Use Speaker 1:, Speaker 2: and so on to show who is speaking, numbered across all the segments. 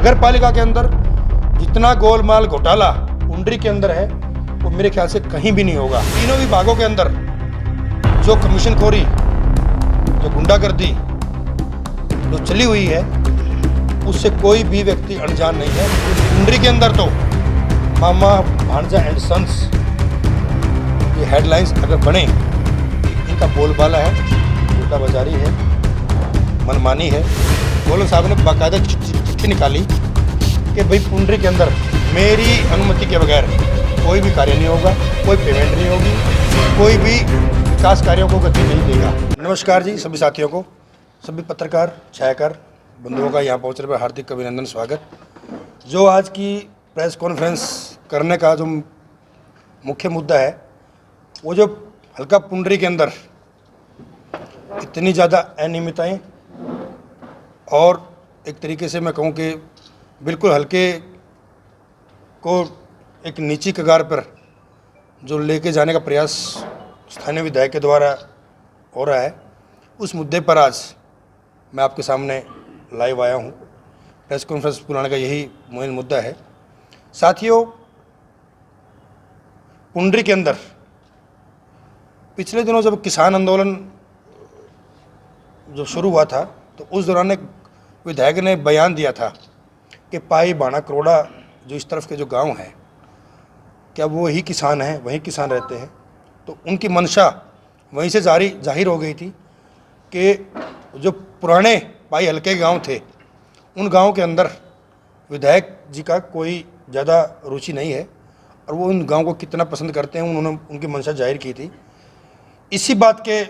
Speaker 1: नगर पालिका के अंदर जितना गोलमाल घोटाला पुंडरी के अंदर है वो मेरे ख्याल से कहीं भी नहीं होगा। तीनों विभागों के अंदर जो कमीशनखोरी, जो गुंडागर्दी जो चली हुई है उससे कोई भी व्यक्ति अनजान नहीं है। पुंडरी के अंदर तो मामा भांजा एंड सन्स ये हेडलाइंस अगर बने, इनका बोलबाला है, उल्टाबाजारी है, मनमानी है। गोलन साहब ने बाकायदा चिट्ठी निकाली कि भाई पुंडरी के अंदर मेरी अनुमति के बगैर कोई भी कार्य नहीं होगा, कोई पेमेंट नहीं होगी, कोई भी विकास कार्यों को गति नहीं देगा। नमस्कार जी सभी साथियों को, सभी पत्रकार छायाकार बंधुओं का यहाँ पहुँचने पर हार्दिक अभिनंदन, स्वागत। जो आज की प्रेस कॉन्फ्रेंस करने का जो मुख्य मुद्दा है वो जो हल्का पुंडरी के अंदर इतनी ज़्यादा अनियमितताएँ और एक तरीके से मैं कहूँ कि बिल्कुल हल्के को एक नीची कगार पर जो लेके जाने का प्रयास स्थानीय विधायक के द्वारा हो रहा है, उस मुद्दे पर आज मैं आपके सामने लाइव आया हूँ। प्रेस कॉन्फ्रेंस बुलाने का यही मेन मुद्दा है। साथियों, पुंडरी के अंदर पिछले दिनों जब किसान आंदोलन जो शुरू हुआ था तो उस दौरान एक विधायक ने बयान दिया था कि पाई बाणा करोड़ा जो इस तरफ के जो गांव हैं, क्या वो ही किसान हैं, वहीं किसान रहते हैं। तो उनकी मंशा वहीं से जाहिर हो गई थी कि जो पुराने पाई हल्के गांव थे उन गांव के अंदर विधायक जी का कोई ज़्यादा रुचि नहीं है और वो उन गांव को कितना पसंद करते हैं, उन्होंने उनकी मंशा जाहिर की थी। इसी बात के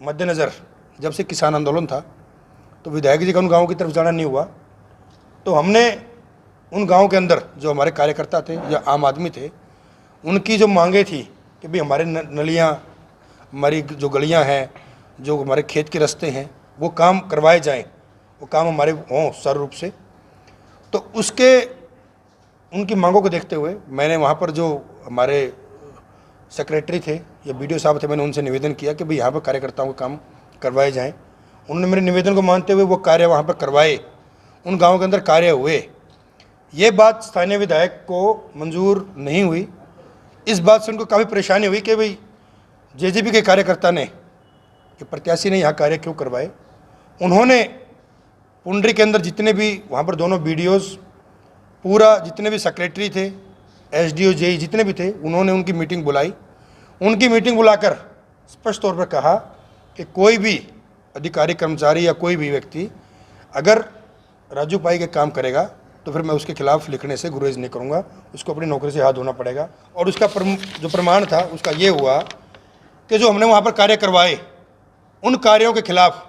Speaker 1: मद्देनज़र जब से किसान आंदोलन था तो विधायक जी का उन गाँव की तरफ जाना नहीं हुआ। तो हमने उन गाँव के अंदर जो हमारे कार्यकर्ता थे या आम आदमी थे, उनकी जो मांगे थी कि भाई हमारे नलियाँ, हमारी जो गलियाँ हैं, जो हमारे खेत के रास्ते हैं, वो काम करवाए जाएं, वो काम हमारे हों सर्व रूप से। तो उसके उनकी मांगों को देखते हुए मैंने वहाँ पर जो हमारे सेक्रेटरी थे या बीडीओ साहब थे, मैंने उनसे निवेदन किया कि भाई यहाँ पर कार्यकर्ताओं का काम करवाए जाएं। उन्होंने मेरे निवेदन को मानते हुए वो कार्य वहाँ पर करवाए, उन गाँव के अंदर कार्य हुए। ये बात स्थानीय विधायक को मंजूर नहीं हुई। इस बात से उनको काफ़ी परेशानी हुई कि भाई जेजेपी के कार्यकर्ता ने, कि प्रत्याशी ने यहाँ कार्य क्यों करवाए। उन्होंने पुंडरी के अंदर जितने भी वहाँ पर दोनों बीडीओज़, पूरा जितने भी सेक्रेटरी थे, एसडीओ जेई जितने भी थे, उन्होंने उनकी मीटिंग बुलाई। उनकी मीटिंग बुलाकर स्पष्ट तौर पर कहा कि कोई भी अधिकारी, कर्मचारी या कोई भी व्यक्ति अगर राजू पाई के काम करेगा तो फिर मैं उसके खिलाफ लिखने से गुरेज नहीं करूँगा, उसको अपनी नौकरी से हाथ धोना पड़ेगा। और उसका जो प्रमाण था उसका ये हुआ कि जो हमने वहाँ पर कार्य करवाए, उन कार्यों के खिलाफ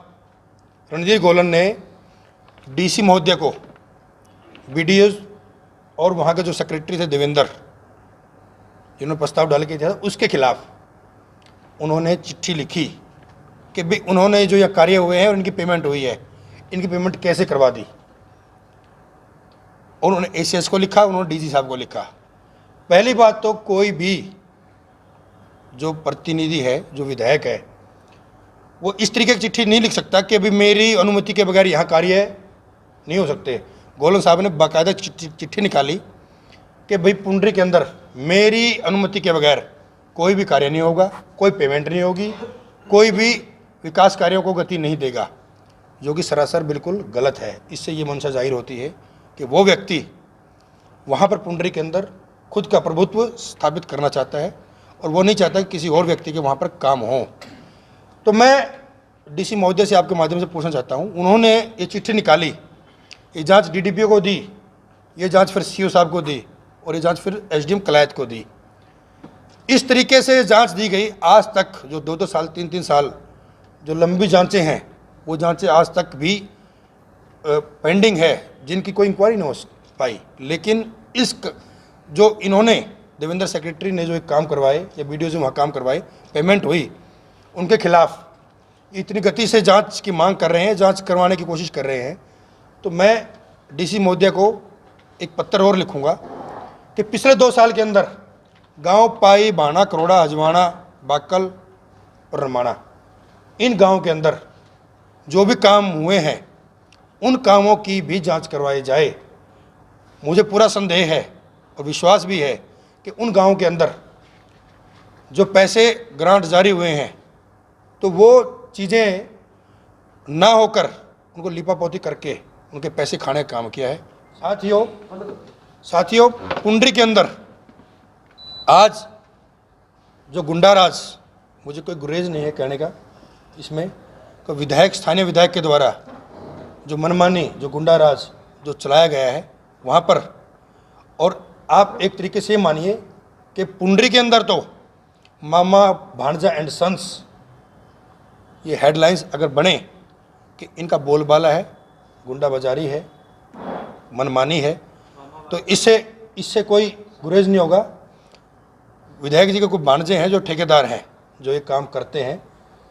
Speaker 1: रणधीर गोलन ने डीसी महोदय को, बीडीओ और वहाँ के जो सेक्रेटरी थे देवेंद्र, जिन्होंने प्रस्ताव डाल के दिया था, उसके खिलाफ उन्होंने चिट्ठी लिखी कि भाई उन्होंने जो ये कार्य हुए हैं और इनकी पेमेंट हुई है, इनकी पेमेंट कैसे करवा दी। उन्होंने एसीएस को लिखा, उन्होंने डीजी साहब को लिखा। पहली बात तो कोई भी जो प्रतिनिधि है, जो विधायक है, वो इस तरीके की चिट्ठी नहीं लिख सकता कि अभी मेरी अनुमति के बगैर यहाँ कार्य नहीं हो सकते। गोलन साहब ने बाकायदा चिट्ठी निकाली कि भाई पुंडरी के अंदर मेरी अनुमति के बगैर कोई भी कार्य नहीं होगा, कोई पेमेंट नहीं होगी, कोई भी विकास कार्यों को गति नहीं देगा, जो कि सरासर बिल्कुल गलत है। इससे ये मंशा जाहिर होती है कि वो व्यक्ति वहाँ पर पुंडरी के अंदर खुद का प्रभुत्व स्थापित करना चाहता है और वो नहीं चाहता कि किसी और व्यक्ति के वहाँ पर काम हो। तो मैं डीसी महोदय से आपके माध्यम से पूछना चाहता हूँ, उन्होंने ये चिट्ठी निकाली, ये जांच डीडीपीओ को दी, ये जांच फिर सीओ साहब को दी और ये जांच फिर एसडीएम कलायत को दी। इस तरीके से जांच दी गई। आज तक जो 2-2 साल, 3-3 साल जो लंबी जांचें हैं, वो जांचें आज तक भी पेंडिंग है, जिनकी कोई इंक्वायरी नहीं हो पाई। लेकिन इस जो इन्होंने देवेंद्र सेक्रेटरी ने जो एक काम करवाए या वीडियो जो वहाँ काम करवाए, पेमेंट हुई, उनके खिलाफ इतनी गति से जांच की मांग कर रहे हैं, जांच करवाने की कोशिश कर रहे हैं। तो मैं डीसी महोदय को एक पत्र और लिखूंगा कि पिछले 2 साल के अंदर गांव पाई बाणा करोड़ा हजवाना बाकल और रमाना, इन गांव के अंदर जो भी काम हुए हैं उन कामों की भी जांच करवाई जाए। मुझे पूरा संदेह है और विश्वास भी है कि उन गांवों के अंदर जो पैसे ग्रांट जारी हुए हैं तो वो चीज़ें ना होकर उनको लिपापोती करके उनके पैसे खाने का काम किया है। साथियों पुंडरी के अंदर आज जो गुंडाराज, मुझे कोई गुरेज नहीं है कहने का इसमें, तो विधायक, स्थानीय विधायक के द्वारा जो मनमानी, जो गुंडाराज जो चलाया गया है वहाँ पर, और आप एक तरीके से मानिए कि पुंडरी के अंदर तो मामा भांजा एंड सन्स ये हेडलाइंस अगर बने कि इनका बोलबाला है, गुंडाबाजारी है, मनमानी है, तो इससे कोई गुरेज नहीं होगा। विधायक जी के कुछ भांजे हैं जो ठेकेदार हैं, जो ये काम करते हैं।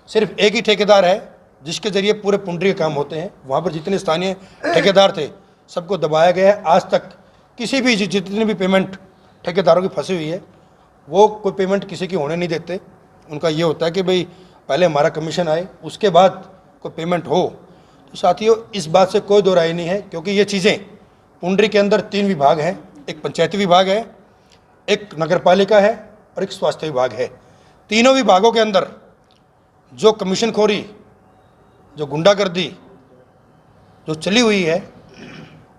Speaker 1: सिर्फ एक ही ठेकेदार है जिसके ज़रिए पूरे पुंडरी के काम होते हैं। वहाँ पर जितने स्थानीय ठेकेदार थे सबको दबाया गया है। आज तक किसी भी जितनी भी पेमेंट ठेकेदारों की फंसी हुई है वो कोई पेमेंट किसी की होने नहीं देते। उनका ये होता है कि भाई पहले हमारा कमीशन आए उसके बाद कोई पेमेंट हो। तो साथियों इस बात से कोई दो राय नहीं है, क्योंकि ये चीज़ें पुंडरी के अंदर 3 विभाग हैं, एक पंचायती विभाग है, एक नगरपालिका है और एक स्वास्थ्य विभाग है। तीनों विभागों के अंदर जो कमीशनखोरी, जो गुंडागर्दी जो चली हुई है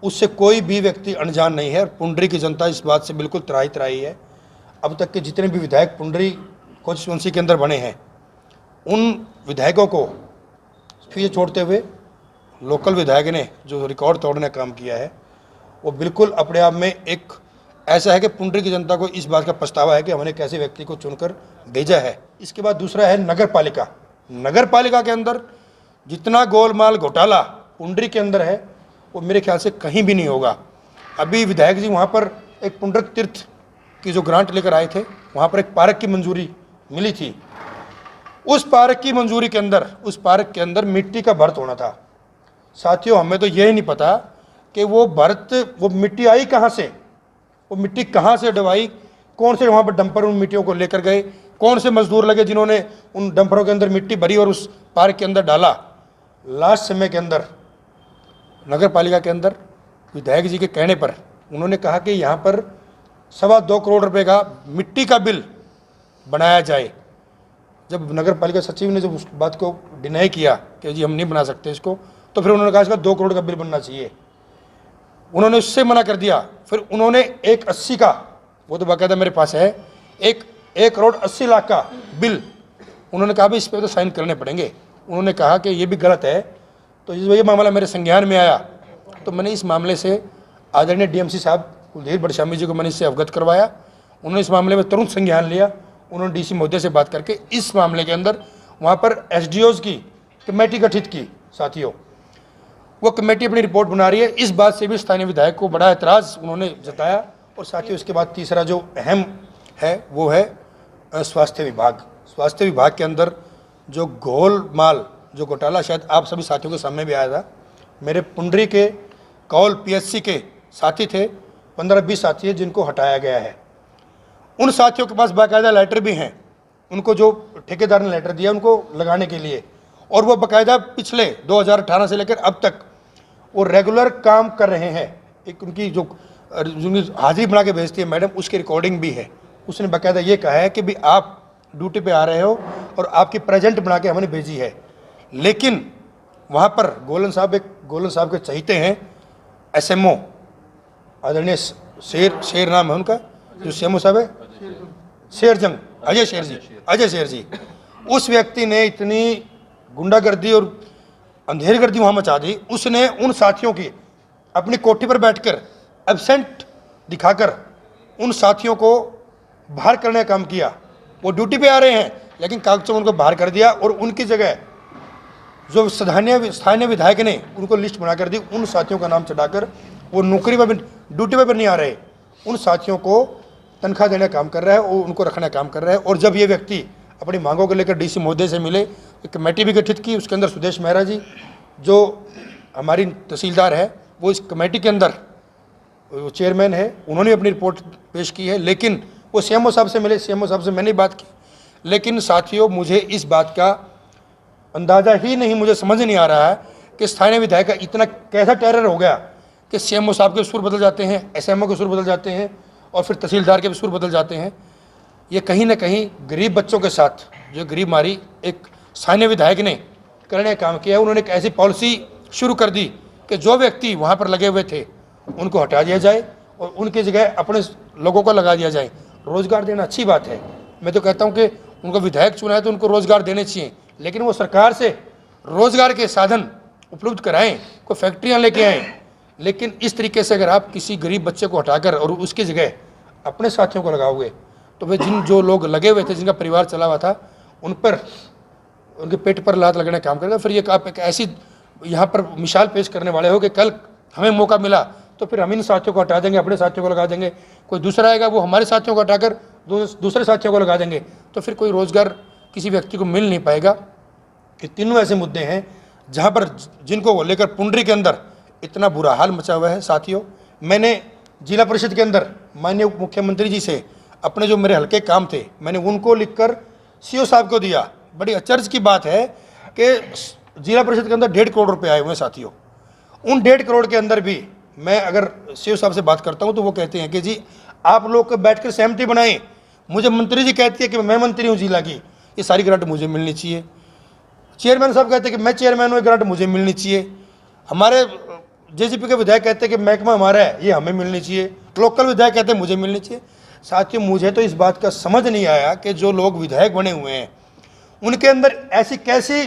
Speaker 1: उससे कोई भी व्यक्ति अनजान नहीं है। और पुंडरी की जनता इस बात से बिल्कुल त्राही है। अब तक के जितने भी विधायक पुंडरी कॉन्स्टिट्यूंसी के अंदर बने हैं उन विधायकों को पीछे छोड़ते हुए लोकल विधायक ने जो रिकॉर्ड तोड़ने का काम किया है वो बिल्कुल अपने आप में एक ऐसा है कि पुंडरी की जनता को इस बात का पछतावा है कि हमने एक ऐसे व्यक्ति को चुनकर भेजा है। इसके बाद दूसरा है नगरपालिका। नगरपालिका के अंदर जितना गोलमाल घोटाला पुंडरी के अंदर है वो मेरे ख्याल से कहीं भी नहीं होगा। अभी विधायक जी वहाँ पर एक पुंडरक तीर्थ की जो ग्रांट लेकर आए थे, वहाँ पर एक पार्क की मंजूरी मिली थी। उस पार्क की मंजूरी के अंदर, उस पार्क के अंदर मिट्टी का भर्त होना था। साथियों हमें तो यही नहीं पता कि वो मिट्टी आई कहाँ से, वो मिट्टी कहाँ से डवाई, कौन से वहाँ पर डंपर उन मिट्टियों को लेकर गए, कौन से मजदूर लगे जिन्होंने उन डंपरों के अंदर मिट्टी भरी और उस पार्क के अंदर डाला। लास्ट समय के अंदर नगर पालिका के अंदर विधायक जी के कहने पर उन्होंने कहा कि यहाँ पर 2.25 करोड़ रुपए का मिट्टी का बिल बनाया जाए। जब नगर पालिका सचिव ने जब उस बात को डिनाई किया कि जी हम नहीं बना सकते इसको, तो फिर उन्होंने कहा इसका 2 करोड़ का बिल बनना चाहिए। उन्होंने उससे मना कर दिया। फिर उन्होंने 1.80 का, वो तो बाकायदा मेरे पास है, 1 करोड़ 80 लाख का बिल, उन्होंने कहा भाई इस पर तो साइन करने पड़ेंगे। उन्होंने कहा कि ये भी गलत है। तो ये मामला मेरे संज्ञान में आया तो मैंने इस मामले से आदरणीय डीएमसी साहब कुलधीर बड़शामी जी को मैंने इससे अवगत करवाया। उन्होंने इस मामले में तुरंत संज्ञान लिया। उन्होंने डीसी महोदय से बात करके इस मामले के अंदर वहाँ पर एसडीओज की कमेटी गठित की। साथियों वो कमेटी अपनी रिपोर्ट बना रही है। इस बात से भी स्थानीय विधायक को बड़ा एतराज़ उन्होंने जताया। और साथियों इसके बाद तीसरा जो अहम है वो है स्वास्थ्य विभाग। स्वास्थ्य विभाग के अंदर जो गोलमाल, जो घोटाला शायद आप सभी साथियों के सामने भी आया था। मेरे पुंडरी के कौल पीएचसी के साथी थे, 15-20 साथी है जिनको हटाया गया है। उन साथियों के पास बाकायदा लेटर भी हैं, उनको जो ठेकेदार ने लेटर दिया उनको लगाने के लिए, और वो बाकायदा पिछले 2018 से लेकर अब तक वो रेगुलर काम कर रहे हैं। एक उनकी जो हाजिरी बना के भेजती है मैडम, उसकी रिकॉर्डिंग भी है। उसने बाकायदा ये कहा है कि भी आप ड्यूटी पे आ रहे हो और आपकी प्रेजेंट बना के हमने भेजी है। लेकिन वहाँ पर गोलन साहब के चहीते हैं एसएमओ, आदरणीय शेर नाम है उनका, जो सीएमओ साहब है, शेरजंग, अजय शेर जी। उस व्यक्ति ने इतनी गुंडागर्दी और अंधेरगर्दी वहाँ मचा दी। उसने उन साथियों की अपनी कोठी पर बैठकर एब्सेंट दिखाकर उन साथियों को बाहर करने का काम किया। वो ड्यूटी पे आ रहे हैं लेकिन कागजों में उनको बाहर कर दिया और उनकी जगह जो स्थानीय विधायक ने उनको लिस्ट बना कर दी, उन साथियों का नाम चढ़ाकर वो नौकरी पर ड्यूटी पर नहीं आ रहे, उन साथियों को तनख्वाह देने का काम कर रहा है और उनको रखने का काम कर रहा है। और जब ये व्यक्ति अपनी मांगों को लेकर डीसी महोदय से मिले, एक कमेटी भी गठित की। उसके अंदर सुदेश मेहरा जी जो हमारी तहसीलदार है वो इस कमेटी के अंदर वो चेयरमैन है, उन्होंने अपनी रिपोर्ट पेश की है। लेकिन वो सीएमओ साहब से मिले, सीएमओ साहब से मैंने बात की। लेकिन साथियों मुझे इस बात का अंदाज़ा ही नहीं, मुझे समझ नहीं आ रहा है कि स्थानीय विधायक का इतना कैसा टेरर हो गया कि सीएमओ साहब के सुर बदल जाते हैं, एसएमओ के सुर बदल जाते हैं और फिर तहसीलदार के भी सुर बदल जाते हैं। ये कहीं ना कहीं गरीब बच्चों के साथ जो गरीब मारी एक स्थानीय विधायक ने करने का काम किया। उन्होंने एक ऐसी पॉलिसी शुरू कर दी कि जो व्यक्ति वहाँ पर लगे हुए थे उनको हटा दिया जाए और उनकी जगह अपने लोगों को लगा दिया जाए। रोज़गार देना अच्छी बात है, मैं तो कहता हूँ कि उनको विधायक चुना है तो उनको रोज़गार देने चाहिए, लेकिन वो सरकार से रोज़गार के साधन उपलब्ध कराएं, कोई फैक्ट्रियाँ लेके आएँ। लेकिन इस तरीके से अगर आप किसी गरीब बच्चे को हटाकर और उसकी जगह अपने साथियों को लगाओगे तो वे जो लोग लगे हुए थे, जिनका परिवार चला हुआ था, उन पर उनके पेट पर लात लगने का काम करेगा। फिर ये आप एक ऐसी यहाँ पर मिसाल पेश करने वाले हो कि कल हमें मौका मिला तो फिर हम इन साथियों को हटा देंगे, अपने साथियों को लगा देंगे, कोई दूसरा आएगा वो हमारे साथियों को हटाकर दूसरे साथियों को लगा देंगे, तो फिर कोई रोज़गार किसी व्यक्ति को मिल नहीं पाएगा। कि तीनों ऐसे मुद्दे हैं जहाँ पर जिनको लेकर पुंडरी के अंदर इतना बुरा हाल मचा हुआ है। साथियों, मैंने जिला परिषद के अंदर माननीय उप मुख्यमंत्री जी से अपने जो मेरे हल्के काम थे मैंने उनको लिखकर सीओ साहब को दिया। बड़ी अचरज की बात है कि जिला परिषद के अंदर 1.5 करोड़ रुपए आए हुए हैं साथियों। उन 1.5 करोड़ के अंदर भी मैं अगर सीओ साहब से बात करता हूं तो वो कहते हैं कि जी आप लोग को बैठ कर सहमति बनाएं। मुझे मंत्री जी कहती है कि मैं मंत्री हूं जिला की, ये सारी ग्रांट मुझे मिलनी चाहिए। चेयरमैन साहब कहते हैं कि मैं चेयरमैन हूँ, ग्रांट मुझे मिलनी चाहिए। हमारे जेसीपी के विधायक कहते हैं कि महकमा हमारा है, ये हमें मिलनी चाहिए। लोकल विधायक कहते हैं मुझे मिलनी चाहिए। साथियों, मुझे तो इस बात का समझ नहीं आया कि जो लोग विधायक बने हुए हैं उनके अंदर ऐसी कैसी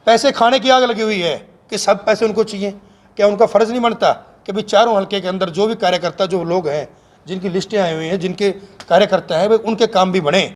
Speaker 1: पैसे खाने की आग लगी हुई है कि सब पैसे उनको चाहिए। क्या उनका फ़र्ज़ नहीं बनता कि भाई चारों हल्के के अंदर जो भी कार्यकर्ता जो लोग हैं, जिनकी लिस्टें आई हुई हैं, जिनके कार्यकर्ता हैं, वे उनके काम भी बढ़ें।